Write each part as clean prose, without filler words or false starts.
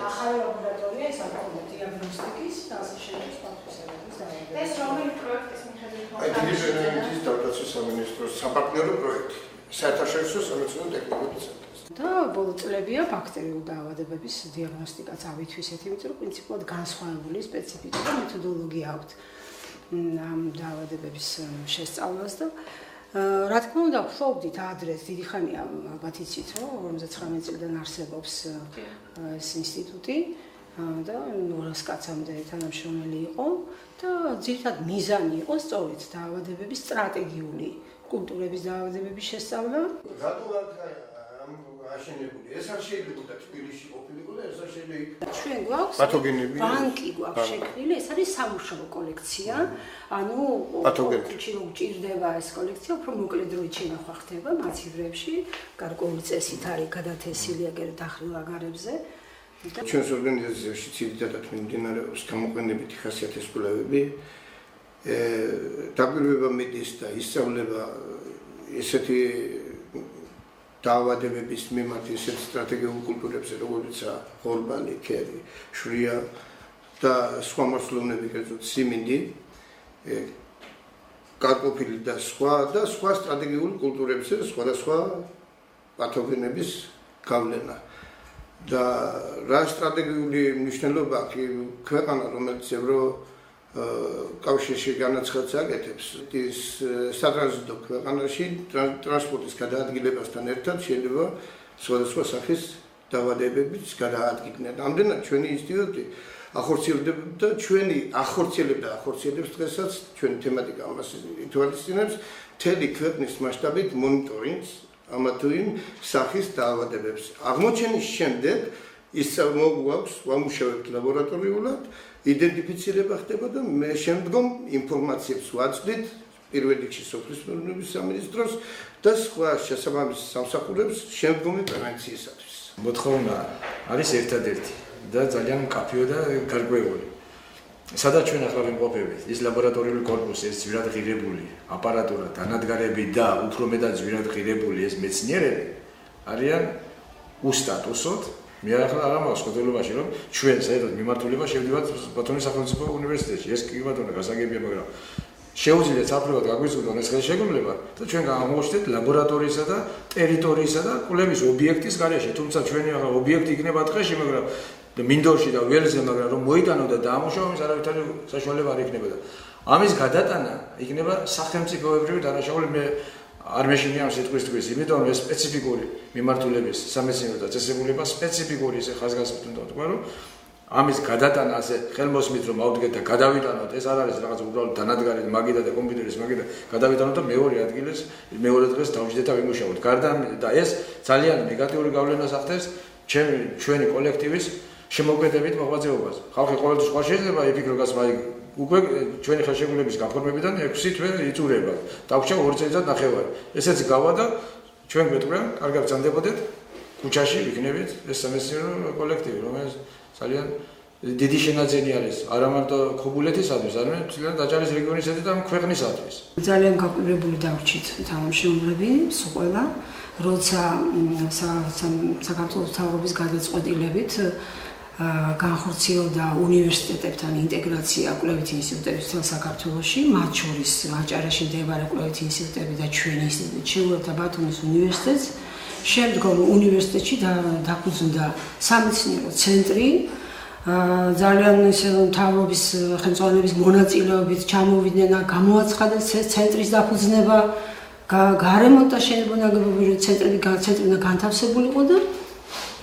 ახალი ლაბორატორია ის აკეთებს დიაგნოსტიკის და ასე შემდეგ სპეციალისტების დაავადებების. ეს რომელი პროექტის მიხედვით IT-ჟენერალიტის დაბადების სამინისტროს საპარტნიორო პროექტი. საერთაშორისო სამეცნიერო ტექნოლოგიების ცენტრი. და ბოლო წლებია ბაქტერიული დაავადებების დიაგნოსტიკაც ავითვისეთ, იმიტომ რომ პრინციპულად განსხვავებული სპეციფიკა და მეთოდოლოგია აქვს ამ დაავადებების შესწავლას და რა თქმა უნდა, ვშობდით ადრეს დიდი ხანია ალბათ იცით, რომ 59 წლიდან არსებობს ეს ინსტიტუტი და 200 კაცამდე თანამშრომელი იყო და ძირითადად მიზანი იყო სწორედ დაავადებების სტრატეგიული კულტურების დაავადებების შესწავლა. ეს არ შეიძლება თბილისში ყოფილიყო და ეს არ შეიძლება ჩვენ გვაქვს ბანკი გვაქვს შექმნილი, ეს არის სამუშაო კოლექცია. ანუ პათოგენებში რომ ჭირდება ეს კოლექცია, უფრო მოკლე დროით შენახვა ხდება მაცევრებში, გარკვეული წესით არის გადათესილი აგერ დახრილ აგარებზე. ჩვენს ორგანიზაციაში ძირითადად მიმდინარეობს გამოყენებითი ხასიათის კვლევები. დაკვირვება მიდის და ისწავლება ესეთი დაავადებების მიმართ ისეთ სტრატეგიულ კულტურებზე, როგორიცაა ხორბალი, ქერი, შვრია და სხვა მოსლოვნები, კერძოდ სიმინდი, კარტოფილი და სხვა სტრატეგიულ კულტურებზე სხვადასხვა პათოგენების გავლენა. და რა სტრატეგიული მნიშვნელობა აქვს ქვეყანა, რომელიც კავშირში განაცხადს აკეთებს, ის სატრანზიტო ქვეყანაში ტრანსპორტის გადაადგილებასთან ერთად შეიძლება სხვადასხვა სახის დაავადებებიც გადაადგილდნენ. ამდენად ჩვენი ინსტიტუტი ახორციელებდა ახორციელებს დღესაც ჩვენი თემატიკა ამას ითვალისწინებს მთელი ქვეყნის მასშტაბით მონიტორინგს ამა თუ იმ სახის დაავადებებს. აღმოჩენის შემდეგ ის მოგვაქვს ვამუშავებთ ლაბორატორიულად, იდენტიფიცირება ხდება და მე შემდგომ ინფორმაციებს ვაწვდით პირველ რიგში სოფლის მეურნეობის სამინისტროს და სხვა შესაბამის სამსახურებს შემდგომი პრევენციისათვის. მოთხოვნა არის ერთადერთი და ძალიან მკაფიო და გარკვეული. სადაც ჩვენ ახლა ვიმყოფებით, ის ლაბორატორიული კორპუსი, ეს ძვირად ღირებული აპარატურა, დანადგარები და უფრო მეტად ძვირად ღირებული ეს მეცნიერები არიან უსტატუსოდ. მე ახლა არ ამბავს ხდელობაში, რომ ჩვენ საერთოდ მიმართულება შევდივართ ბათუმის სახელმწიფო უნივერსიტეტში. ეს კი ბატონო გასაგებია, მაგრამ შეუძლიათ საფრთხად გაგვიზრდონ ეს ხელშეკრულება და ჩვენ გამოვხდეთ ლაბორატორიისა და ტერიტორიისა და კვლევის ობიექტის გარეშე. თუმცა ჩვენი ახლა ობიექტი იქნება დღეში, მაგრამ მინდორში და ველზე, მაგრამ რომ მოიტანო და დაამუშავო, ამის არავითარი საშუალება არ იქნება და ამის გადატანა იქნება სახელმწიფოებრივი დანაშაული. მე არ მეშინია ამ სიტყვისთვის, იმიტომ რომ ეს სპეციფიკური მიმართულების სამეცნიერო და წესებულება სპეციფიკური ესე ხაზგასმით უნდა თქვა, რომ ამის გადატანა ასე ხელმოსმით რომ ავდგეთ და გადავიტანოთ, ეს არ არის რაღაც უბრალოდ დანადგარი მაგიდა და კომპიუტერის მაგიდა, გადავიტანოთ და მეორე ადგილას, მეორე დღეს დავждეთ და ვიმუშაოთ. გარდა და ეს ძალიან ნეგატიური გავლენას ახდენს ჩვენი კოლექტივის შემოქმედებით მოღვაწეობას. ხალხი ყოველთვის სხვა შეიძლება იფიქროს, მაგრამ უკვე ჩვენი ხელშეკრულების გაფორმებიდან 6 თვე იწურება. დაგვჭა 2 წელიწად ნახევარი. ესეც გავა და ჩვენ გვეტყვიან, კარგად ბრძანდებოდეთ, ქუჩაში იქნებით ეს სამეცნიერო კოლექტივი, რომელიც ძალიან დიდი შენაძენი არის არა მარტო ქობულეთისათვის, არამედ მთლიან დაჭალის რეგიონისათვის და ქვეყნისათვის. ძალიან გაკვირვებული დავრჩით თანამშრომლები, ყველა, როცა საქართველოს მთავრობის გადაწყვეტილებით განხორციელდა უნივერსიტეტებთან ინტეგრაცია კვლევითი ინსტიტუტების მთელ საქართველოში, მათ შორის აჭარაში მდებარე კვლევითი ინსტიტუტები და ჩვენი ინსტიტუტი შეუერთდა ბათუმის უნივერსიტეტს. შემდგომ უნივერსიტეტში დაფუძნდა სამეცნიერო ცენტრი, ძალიან ისე მთავრობის ხელმძღვანელების მონაწილეობით ჩამოვიდნენ და გამოაცხადეს ეს ცენტრის დაფუძნება, გარემონტა შენება ნაგებობები, რომ ცენტრი განთავსებულიყო და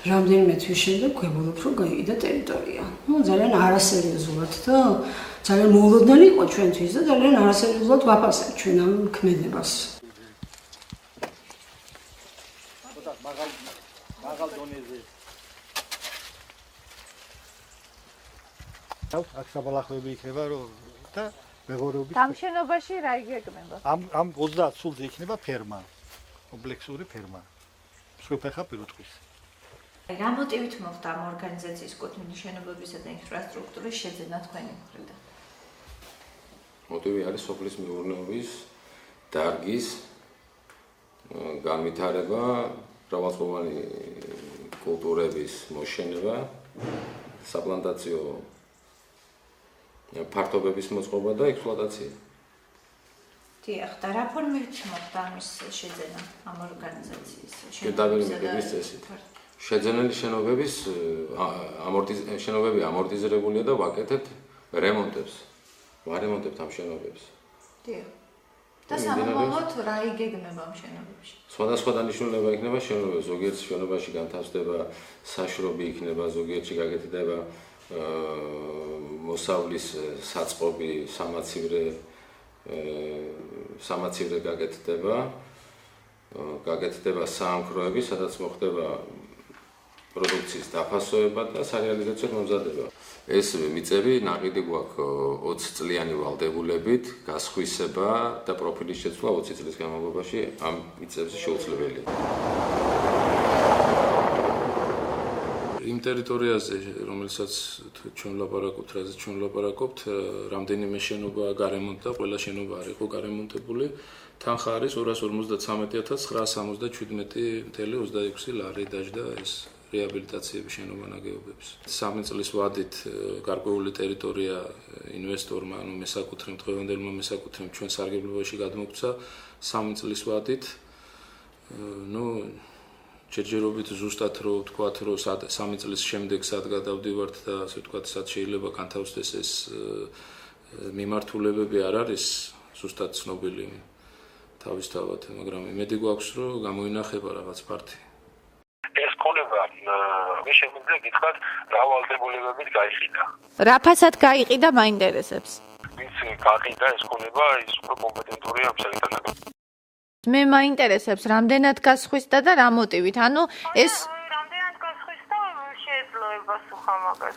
რამდენიმე თვის შემდეგ გვებულობ, რომ გაიყიდა ტერიტორია. ძალიან არასერიოზულად და ძალიან მოულოდნელი იყო ჩვენთვის და ძალიან არასერიოზულად ვაფასებთ ჩვენ ამ ქმედებას. მაღალ დონეზე. აქ საბალახვები იქნება და მეღორეობის. ამ შენობაში რა იგეგმება? ამ 30 სულზე იქნება ფერმა. კომპლექსური ფერმა. სოფეხა პირუტყვის. რა მოტივით მოხდა ამ ორგანიზაციის კუთვნილი შენობებისა და ინფრასტრუქტურის შეძენა თქვენი მხრიდან? მოტივი არის სოფლის მეურნეობის დარგის განვითარება, მრავალწლოვანი კულტურების მოშენება საპლანტაციო ფართობების მოწყობა და ექსპლუატაცია. დიახ, და რა ფორმით მოხდა ამის შეძენა ამ ორგანიზაციის შედარების წესით. შეძენილი შენობების შენობები ამორტიზირებულია და ვაკეთებთ რემონტებს. ვარემონტებთ ამ შენობებს. დიახ. და სამომავლოდ რა იგეგმება ამ შენობებში? სხვადასხვა დანიშნულება იქნება შენობებს. ზოგიერთ შენობაში განთავსდება საშრობი იქნება, ზოგიერთში გაკეთდება მოსავლის საწყობი, სამაცივრე გაკეთდება საამქროები, სადაც მოხდება პროდუქციის დაფასოება და სარეალიზაციო მომზადება. ეს მიწები ნაყიდი გვაქვს 20 წლიანი ვალდებულებით, გასხვისება და პროფილის შეცვლა 20 წლის განმავლობაში ამ მიწებზე შეუძლებელია. იმ ტერიტორიაზე, რომელსაც ჩვენ ვლაპარაკობთ, რაზეც ჩვენ ვლაპარაკობთ, რამდენიმე შენობაა გარემონტდა, ყველა შენობა არ იყო გარემონტებული. თანხა არის 253,977,26 ლარი დაჯდა ეს რეაბილიტაციების შენობანაგეობებს. 3 წლის ვადით გარკვეული ტერიტორია ინვესტორმა, ანუ მესაკუთრემ, დღევანდელმა მესაკუთრემ ჩვენ სარგებლობაში გადმოგვცა 3 წლის ვადით. ჯერჯერობით ზუსტად რომ ვთქვათ, რომ 3 წლის შემდეგ სად გადავდივართ და ასე ვთქვათ, სად შეიძლება განთავსდეს ეს მიმართულებები არ არის ზუსტად ცნობილი თავისთავად, მაგრამ იმედი გვაქვს, რომ გამოინახება რაღაც ფართი. ეს ქონება მე შემიძლია გითხრათ რა ვალდებულებებით გაიყიდა. რა ფასად გაიყიდა მაინტერესებს? ვინც გაიყიდა ეს ქონება, ის უფრო კომპეტენტურია ამ საკითხთან. მე მაინტერესებს რამდენად გასხვისდა და რა მოტივით. ანუ ეს რამდენად გასხვისდა შეეძლო პასუხა მაგას.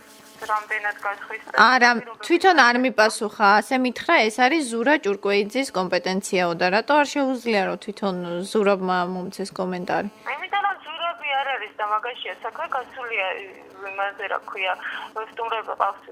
რამდენად გასხვისდა? არა, თვითონ არ მიპასუხა. ასე მითხრა, ეს არის ზურა ჭურკვეიძის კომპეტენციაო და რატო არ შეუძლია რომ თვითონ ზურაბმა მომცეს კომენტარი? იმიტომ რომ ზურაბი არ არის და მაგაშია საქმე გასულია იმაზე რა ქვია სტუმრობა ყავს.